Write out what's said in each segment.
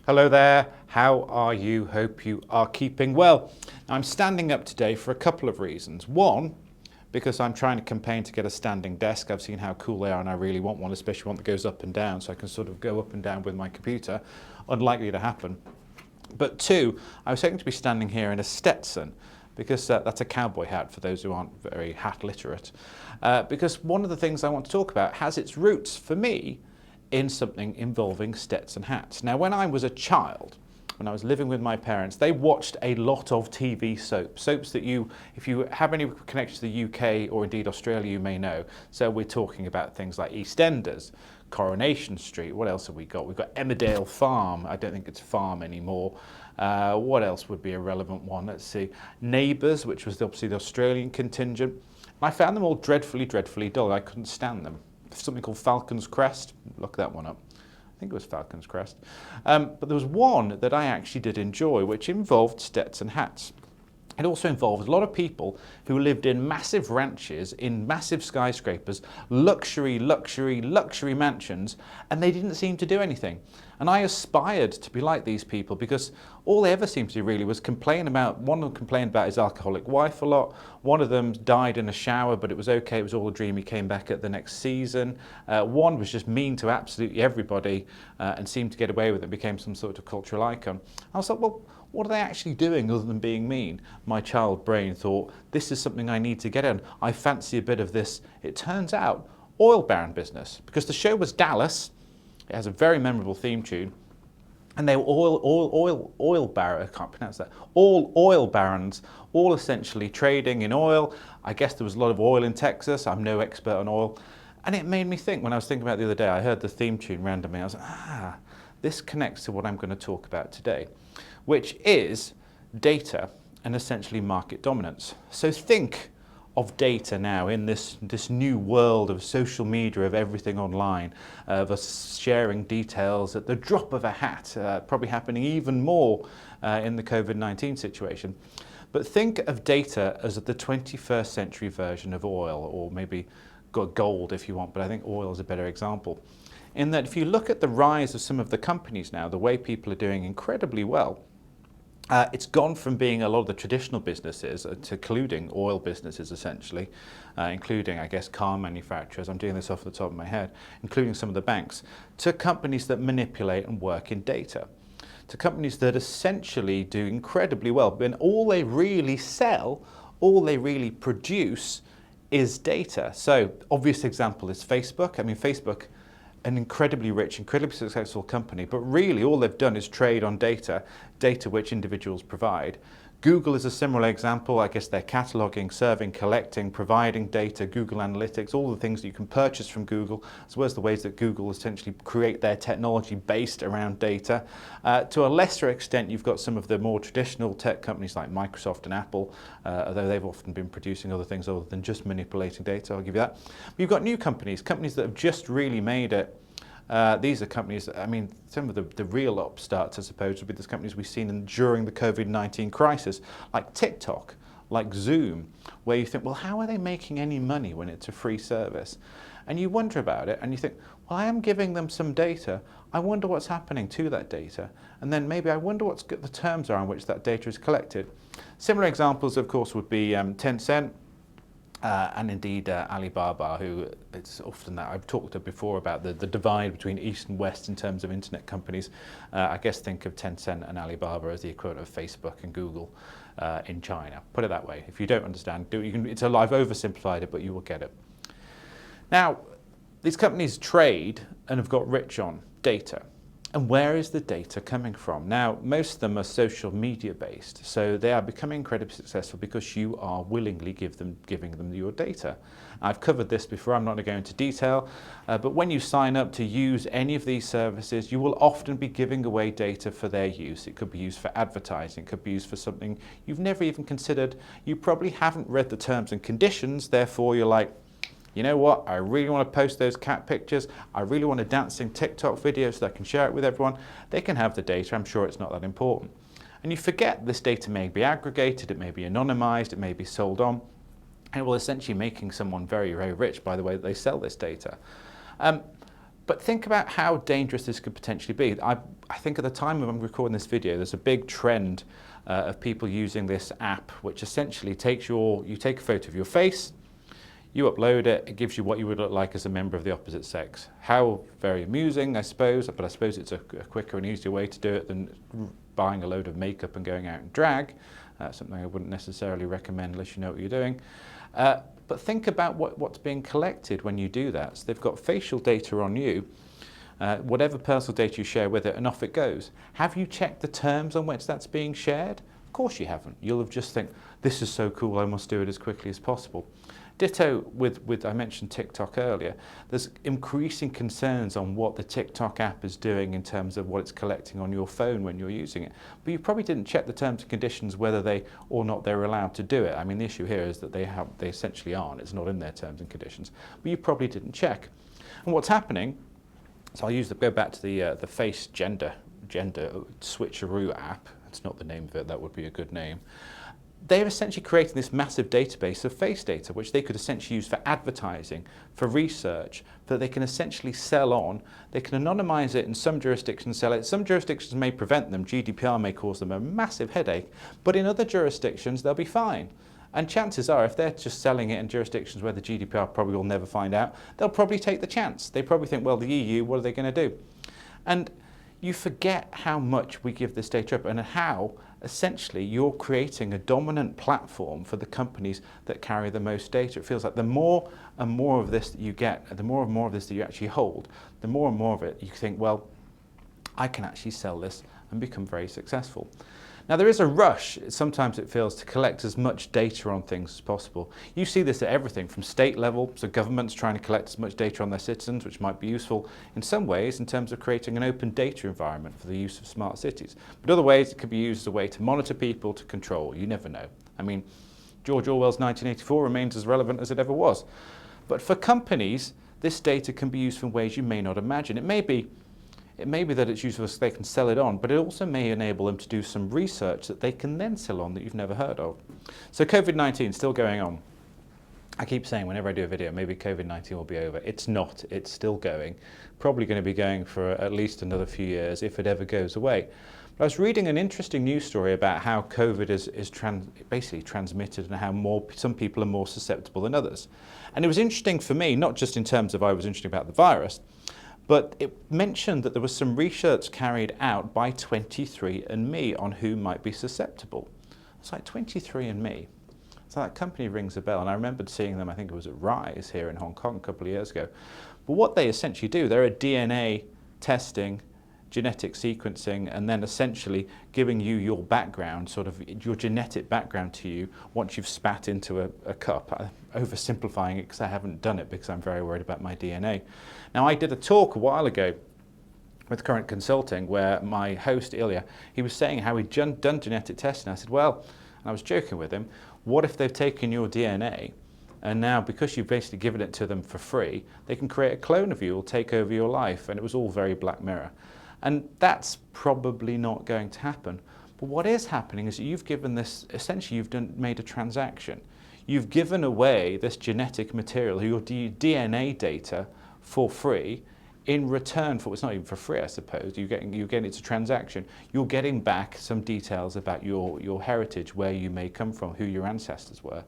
Hello there, how are you? Hope you are keeping well. I'm standing up today for a couple of reasons. One, because I'm trying to campaign to get a standing desk. I've seen how cool they are and I really want one, especially one that goes up and down so I can sort of go up and down with my computer. Unlikely to happen. But two, I was hoping to be standing here in a Stetson, because that's a cowboy hat for those who aren't very hat literate. Because one of the things I want to talk about has its roots, for me, in something involving Stetson hats. Now, when I was a child, when I was living with my parents, they watched a lot of TV soaps. Soaps that if you have any connection to the UK or indeed Australia, you may know. So we're talking about things like EastEnders, Coronation Street. What else have we got? We've got Emmerdale Farm. I don't think it's Farm anymore. What else would be a relevant one? Let's see. Neighbours, which was obviously the Australian contingent. I found them all dreadfully, dreadfully dull. I couldn't stand them. Something called Falcon's Crest. Look that one up. I think it was Falcon's Crest. But there was one that I actually did enjoy, which involved Stetson hats. It also involved a lot of people who lived in massive ranches, in massive skyscrapers, luxury, luxury, luxury mansions, and they didn't seem to do anything. And I aspired to be like these people because all they ever seemed to do really was complain about, one of them complained about his alcoholic wife a lot, one of them died in a shower but it was okay, it was all a dream, he came back at the next season. One was just mean to absolutely everybody and seemed to get away with it, became some sort of cultural icon. I was like, well, what are they actually doing other than being mean? My child brain thought, this is something I need to get in. I fancy a bit of this. It turns out, oil baron business. Because the show was Dallas, it has a very memorable theme tune, and they were oil baron, I can't pronounce that, all oil barons, all essentially trading in oil. I guess there was a lot of oil in Texas. I'm no expert on oil. And it made me think, when I was thinking about it the other day, I heard the theme tune randomly, I was like, this connects to what I'm going to talk about today, which is data and essentially market dominance. So think of data now in this new world of social media, of everything online, of us sharing details at the drop of a hat, probably happening even more in the COVID-19 situation. But think of data as the 21st century version of oil, or maybe gold if you want, but I think oil is a better example. In that if you look at the rise of some of the companies now, the way people are doing incredibly well, it's gone from being a lot of the traditional businesses to including oil businesses essentially, including, I guess, car manufacturers, I'm doing this off the top of my head, including some of the banks, to companies that manipulate and work in data, to companies that essentially do incredibly well. And all they really sell, all they really produce is data. So, obvious example is Facebook. I mean, Facebook, an incredibly rich, incredibly successful company, but really all they've done is trade on data which individuals provide. Google is a similar example. I guess they're cataloging, serving, collecting, providing data, Google Analytics, all the things that you can purchase from Google, as well as the ways that Google essentially create their technology based around data. To a lesser extent, you've got some of the more traditional tech companies like Microsoft and Apple, although they've often been producing other things other than just manipulating data, I'll give you that. But you've got new companies that have just really made it. These are companies, I mean, some of the real upstarts, I suppose, would be the companies we've seen during the COVID-19 crisis, like TikTok, like Zoom, where you think, well, how are they making any money when it's a free service? And you wonder about it, and you think, well, I am giving them some data. I wonder what's happening to that data. And then maybe I wonder what the terms are on which that data is collected. Similar examples, of course, would be Tencent, and indeed Alibaba, who it's often that I've talked to before about the divide between East and West in terms of internet companies. I guess think of Tencent and Alibaba as the equivalent of Facebook and Google in China. Put it that way. If you don't understand, I've oversimplified it, but you will get it. Now, these companies trade and have got rich on data. And where is the data coming from? Now, most of them are social media based, so they are becoming incredibly successful because you are willingly giving them your data. I've covered this before, I'm not going to go into detail, but when you sign up to use any of these services, you will often be giving away data for their use. It could be used for advertising, it could be used for something you've never even considered. You probably haven't read the terms and conditions, therefore you're like, you know what, I really want to post those cat pictures, I really want a dancing TikTok video so that I can share it with everyone. They can have the data, I'm sure it's not that important. And you forget this data may be aggregated, it may be anonymized, it may be sold on, and it will essentially making someone very, very rich by the way that they sell this data. But think about how dangerous this could potentially be. I think at the time of I'm recording this video, there's a big trend of people using this app, which essentially you take a photo of your face, you upload it, it gives you what you would look like as a member of the opposite sex. How very amusing, I suppose, but I suppose it's a quicker and easier way to do it than buying a load of makeup and going out in drag. Something I wouldn't necessarily recommend unless you know what you're doing. But think about what's being collected when you do that. So they've got facial data on you, whatever personal data you share with it, and off it goes. Have you checked the terms on which that's being shared? Of course you haven't. You'll have just think, this is so cool, I must do it as quickly as possible. Ditto with I mentioned TikTok earlier. There's increasing concerns on what the TikTok app is doing in terms of what it's collecting on your phone when you're using it. But you probably didn't check the terms and conditions whether they or not they're allowed to do it. I mean, the issue here is that they essentially aren't. It's not in their terms and conditions. But you probably didn't check. And what's happening? So I'll go back to the face gender switcheroo app. That's not the name of it. That would be a good name. They're essentially creating this massive database of face data, which they could essentially use for advertising, for research, that they can essentially sell on. They can anonymize it in some jurisdictions, sell it. Some jurisdictions may prevent them. GDPR may cause them a massive headache, but in other jurisdictions, they'll be fine. And chances are, if they're just selling it in jurisdictions where the GDPR probably will never find out, they'll probably take the chance. They probably think, well, the EU, what are they going to do? And you forget how much we give this data up and how essentially you're creating a dominant platform for the companies that carry the most data. It feels like the more and more of this that you get, the more and more of this that you actually hold, the more and more of it you think, well, I can actually sell this and become very successful. Now there is a rush, sometimes it feels, to collect as much data on things as possible. You see this at everything from state level, so governments trying to collect as much data on their citizens, which might be useful in some ways in terms of creating an open data environment for the use of smart cities. But other ways it could be used as a way to monitor people, to control. You never know. I mean, George Orwell's 1984 remains as relevant as it ever was. But for companies, this data can be used in ways you may not imagine. It may be that it's useful so they can sell it on, but it also may enable them to do some research that they can then sell on that you've never heard of. So COVID-19 still going on. I keep saying whenever I do a video, maybe COVID-19 will be over. It's not. It's still going. Probably going to be going for at least another few years if it ever goes away. But I was reading an interesting news story about how COVID is basically transmitted and how some people are more susceptible than others. And it was interesting for me, not just in terms of I was interested about the virus, but it mentioned that there was some research carried out by 23andMe on who might be susceptible. It's like 23andMe. So that company rings a bell, and I remembered seeing them, I think it was at Rise here in Hong Kong a couple of years ago. But what they essentially do, they're a DNA testing, genetic sequencing, and then essentially giving you your background, sort of your genetic background to you once you've spat into a cup. I'm oversimplifying it because I haven't done it because I'm very worried about my DNA. Now, I did a talk a while ago with Current Consulting where my host, Ilya, he was saying how he'd done genetic testing. I said, well, and I was joking with him, what if they've taken your DNA and now, because you've basically given it to them for free, they can create a clone of you or take over your life? And it was all very Black Mirror. And that's probably not going to happen. But what is happening is that you've given this, essentially you've made a transaction. You've given away this genetic material, your DNA data, for free in return for, it's not even for free, I suppose, you're getting it's a transaction. You're getting back some details about your heritage, where you may come from, who your ancestors were.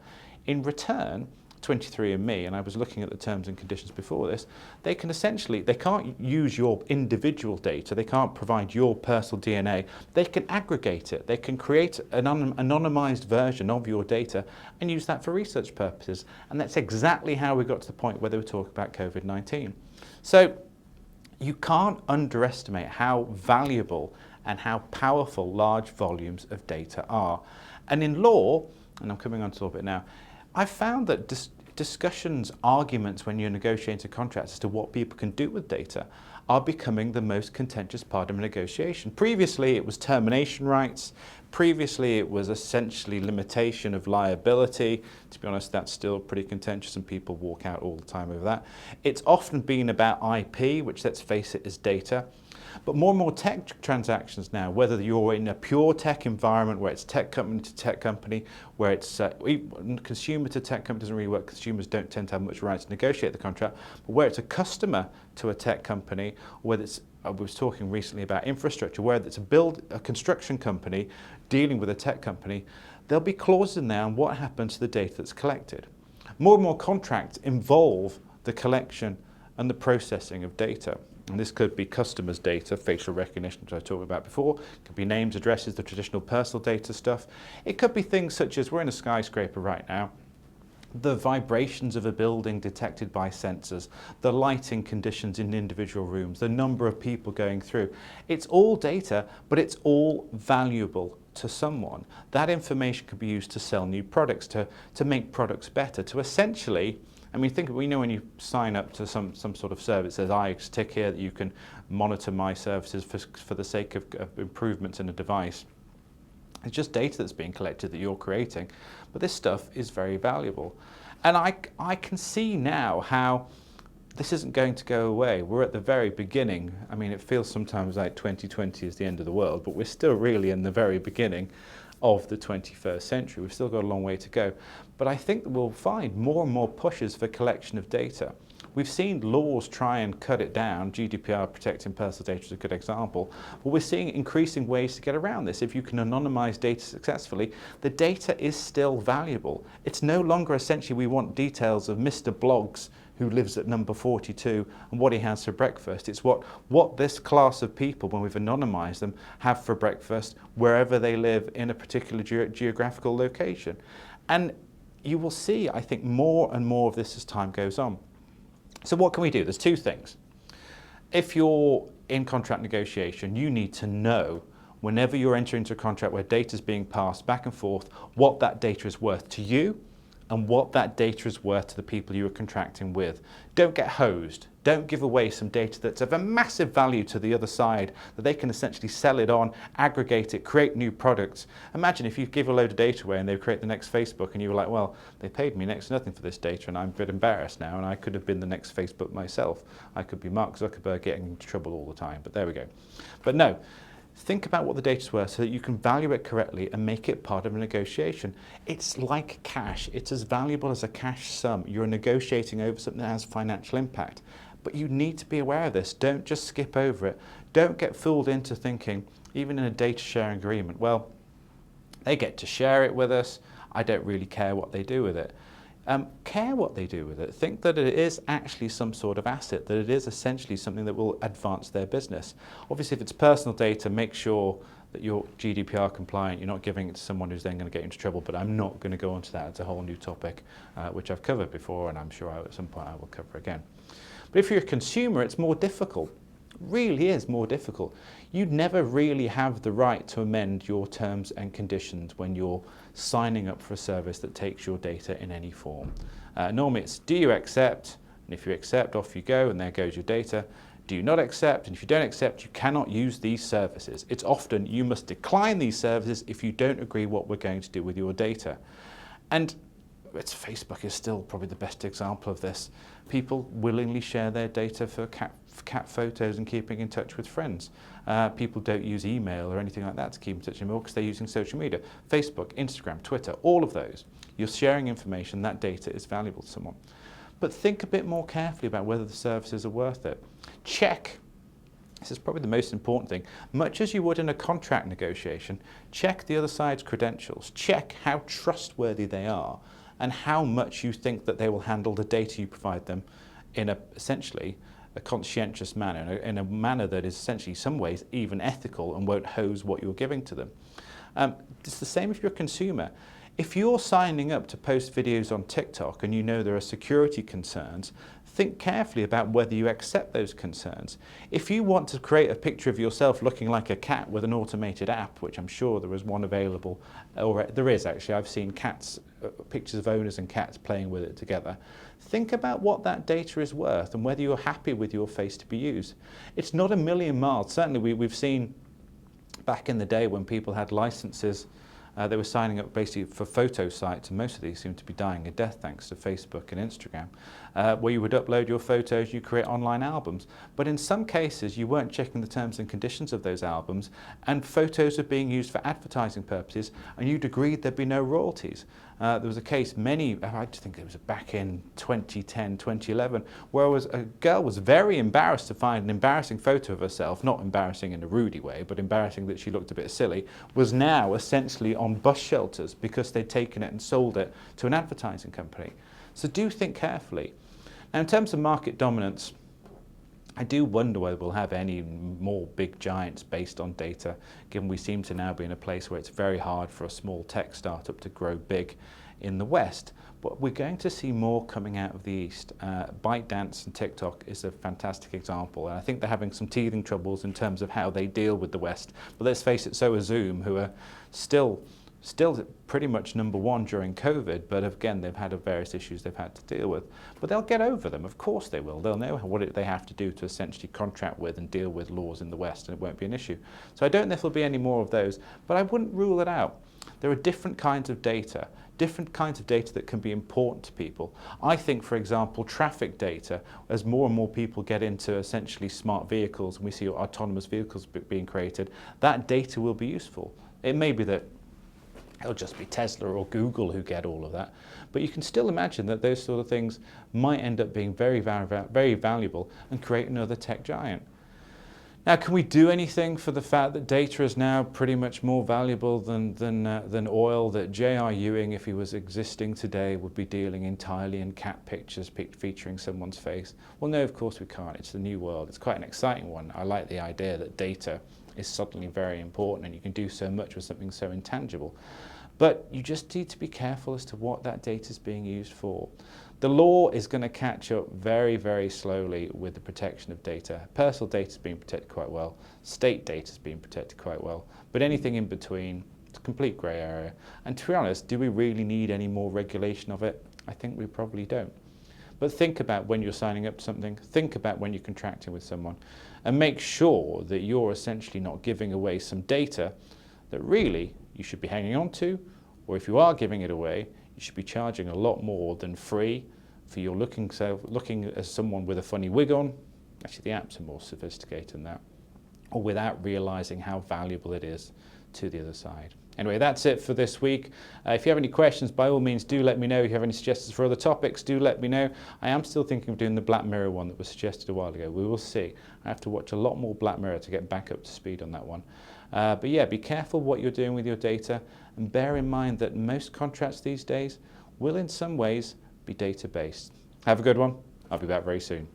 In return, 23andMe, and I was looking at the terms and conditions before this, they can essentially, they can't use your individual data, they can't provide your personal DNA, they can aggregate it, they can create an anonymized version of your data and use that for research purposes. And that's exactly how we got to the point where they were talking about COVID-19. So you can't underestimate how valuable and how powerful large volumes of data are. And in law, and I'm coming on to a little bit now, I've found that discussions, arguments when you're negotiating contracts as to what people can do with data are becoming the most contentious part of a negotiation. Previously it was termination rights, previously it was essentially limitation of liability. To be honest, that's still pretty contentious and people walk out all the time over that. It's often been about IP, which, let's face it, is data. But more and more tech transactions now, whether you're in a pure tech environment where it's tech company to tech company, where it's consumer to tech company, doesn't really work. Consumers don't tend to have much right to negotiate the contract. But where it's a customer to a tech company, or whether it's, I was talking recently about infrastructure, where it's a construction company dealing with a tech company, there'll be clauses in there on what happens to the data that's collected. More and more contracts involve the collection and the processing of data. And this could be customers' data, facial recognition, which I talked about before. It could be names, addresses, the traditional personal data stuff. It could be things such as, we're in a skyscraper right now, the vibrations of a building detected by sensors, the lighting conditions in individual rooms, the number of people going through. It's all data, but it's all valuable to someone. That information could be used to sell new products, to make products better, to essentially, I mean, we know when you sign up to some sort of service, it says, I tick here that you can monitor my services for the sake of improvements in a device. It's just data that's being collected that you're creating, but this stuff is very valuable. And I can see now how this isn't going to go away. We're at the very beginning. I mean, it feels sometimes like 2020 is the end of the world, but we're still really in the very beginning of the 21st century. We've still got a long way to go. But I think that we'll find more and more pushes for collection of data. We've seen laws try and cut it down. GDPR, protecting personal data, is a good example. But we're seeing increasing ways to get around this. If you can anonymize data successfully, the data is still valuable. It's no longer essentially we want details of Mr. Bloggs who lives at number 42 and what he has for breakfast. It's what this class of people, when we've anonymized them, have for breakfast wherever they live in a particular geographical location. And you will see, I think, more and more of this as time goes on. So what can we do? There's two things. If you're in contract negotiation, you need to know whenever you're entering into a contract where data is being passed back and forth, what that data is worth to you and what that data is worth to the people you are contracting with. Don't get hosed. Don't give away some data that's of a massive value to the other side that they can essentially sell it on, aggregate it, create new products. Imagine if you give a load of data away and they create the next Facebook and you were like, well, they paid me next to nothing for this data and I'm a bit embarrassed now and I could have been the next Facebook myself. I could be Mark Zuckerberg getting into trouble all the time, but there we go. But no. Think about what the data's worth so that you can value it correctly and make it part of a negotiation. It's like cash. It's as valuable as a cash sum. You're negotiating over something that has financial impact. But you need to be aware of this. Don't just skip over it. Don't get fooled into thinking, even in a data sharing agreement, well, they get to share it with us. I don't really care what they do with it. Care what they do with it. Think that it is actually some sort of asset, that it is essentially something that will advance their business. Obviously, if it's personal data, make sure that you're GDPR compliant. You're not giving it to someone who's then going to get into trouble, but I'm not going to go into that. It's a whole new topic, which I've covered before, and I'm sure at some point I will cover again. But if you're a consumer, it's more difficult. It really is more difficult. You'd never really have the right to amend your terms and conditions when you're signing up for a service that takes your data in any form. Normally it's, do you accept? And if you accept, off you go, and there goes your data. Do you not accept? And if you don't accept, you cannot use these services. It's often, you must decline these services if you don't agree what we're going to do with your data. And Facebook is still probably the best example of this. People willingly share their data for cat photos and keeping in touch with friends. People don't use email or anything like that to keep in touch anymore because they're using social media. Facebook, Instagram, Twitter, all of those. You're sharing information, that data is valuable to someone. But think a bit more carefully about whether the services are worth it. Check. This is probably the most important thing. Much as you would in a contract negotiation, check the other side's credentials. Check how trustworthy they are and how much you think that they will handle the data you provide them in essentially a conscientious manner, in a manner that is essentially in some ways even ethical and won't hose what you're giving to them. It's the same if you're a consumer. If you're signing up to post videos on TikTok and you know there are security concerns, think carefully about whether you accept those concerns. If you want to create a picture of yourself looking like a cat with an automated app, which I'm sure there is one available, or there is actually, I've seen cats, pictures of owners and cats playing with it together. Think about what that data is worth and whether you're happy with your face to be used. It's not a million miles. Certainly we've seen back in the day when people had licenses They were signing up basically for photo sites, and most of these seem to be dying a death thanks to Facebook and Instagram, where you would upload your photos, you create online albums. But in some cases, you weren't checking the terms and conditions of those albums, and photos are being used for advertising purposes, and you'd agreed there'd be no royalties. There was a case I think it was back in 2010, 2011, where a girl was very embarrassed to find an embarrassing photo of herself, not embarrassing in a rude way, but embarrassing that she looked a bit silly, was now essentially on bus shelters because they'd taken it and sold it to an advertising company. So do think carefully. Now, in terms of market dominance, I do wonder whether we'll have any more big giants based on data, given we seem to now be in a place where it's very hard for a small tech startup to grow big in the West. But we're going to see more coming out of the East. ByteDance and TikTok is a fantastic example, and I think they're having some teething troubles in terms of how they deal with the West. But let's face it, so is Zoom, who are still pretty much number one during COVID, but again, they've had various issues they've had to deal with. But they'll get over them, of course they will. They'll know what they have to do to essentially contract with and deal with laws in the West, and it won't be an issue. So I don't know if there'll be any more of those, but I wouldn't rule it out. There are different kinds of data that can be important to people. I think, for example, traffic data, as more and more people get into essentially smart vehicles, and we see autonomous vehicles being created, that data will be useful. It may be that it'll just be Tesla or Google who get all of that. But you can still imagine that those sort of things might end up being very, very valuable and create another tech giant. Now, can we do anything for the fact that data is now pretty much more valuable than oil, that J.R. Ewing, if he was existing today, would be dealing entirely in cat pictures featuring someone's face? Well, no, of course we can't. It's the new world. It's quite an exciting one. I like the idea that data is suddenly very important and you can do so much with something so intangible. But you just need to be careful as to what that data is being used for. The law is going to catch up very, very slowly with the protection of data. Personal data is being protected quite well. State data is being protected quite well. But anything in between, it's a complete grey area. And to be honest, do we really need any more regulation of it? I think we probably don't. But think about when you're signing up to something, think about when you're contracting with someone, and make sure that you're essentially not giving away some data that really you should be hanging on to, or if you are giving it away, you should be charging a lot more than free for your looking as someone with a funny wig on. Actually, the apps are more sophisticated than that, or without realizing how valuable it is to the other side. Anyway, that's it for this week. If you have any questions, by all means, do let me know. If you have any suggestions for other topics, do let me know. I am still thinking of doing the Black Mirror one that was suggested a while ago. We will see. I have to watch a lot more Black Mirror to get back up to speed on that one. But yeah, be careful what you're doing with your data, and bear in mind that most contracts these days will in some ways be data-based. Have a good one. I'll be back very soon.